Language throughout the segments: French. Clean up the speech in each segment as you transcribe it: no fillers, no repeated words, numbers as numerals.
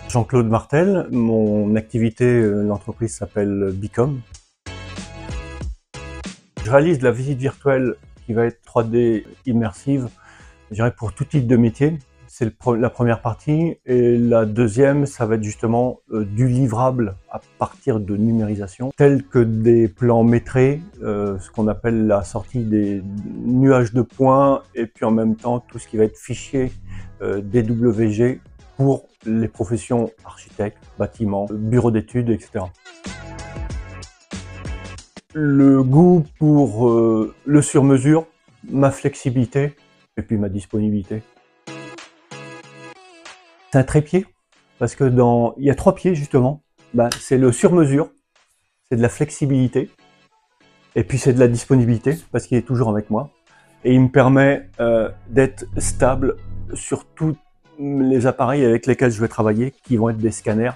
Jean-Claude Martel, mon activité, l'entreprise s'appelle Bicom. Je réalise de la visite virtuelle qui va être 3D immersive, je dirais pour tout type de métier. C'est la première partie. Et la deuxième, ça va être justement du livrable à partir de numérisation, tels que des plans métrés, ce qu'on appelle la sortie des nuages de points, et puis en même temps tout ce qui va être fichier DWG pour les professions architectes, bâtiments, bureaux d'études, etc. Le goût pour le sur-mesure, ma flexibilité et puis ma disponibilité. C'est un trépied parce que il y a 3 pieds justement. C'est le sur-mesure, c'est de la flexibilité et puis c'est de la disponibilité parce qu'il est toujours avec moi. Et il me permet d'être stable sur tous les appareils avec lesquels je vais travailler, qui vont être des scanners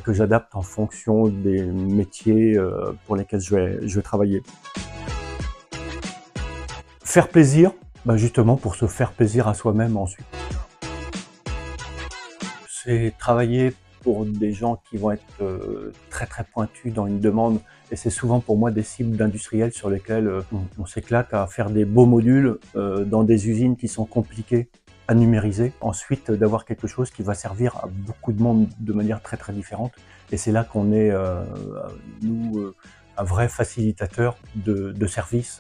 que j'adapte en fonction des métiers pour lesquels je vais travailler. Faire plaisir, justement pour se faire plaisir à soi-même ensuite. C'est travailler pour des gens qui vont être très pointus dans une demande, et c'est souvent pour moi des cibles d'industriels sur lesquels on s'éclate à faire des beaux modules dans des usines qui sont compliquées à numériser. Ensuite, d'avoir quelque chose qui va servir à beaucoup de monde de manière très différente, et c'est là qu'on est, nous, un vrai facilitateur de service.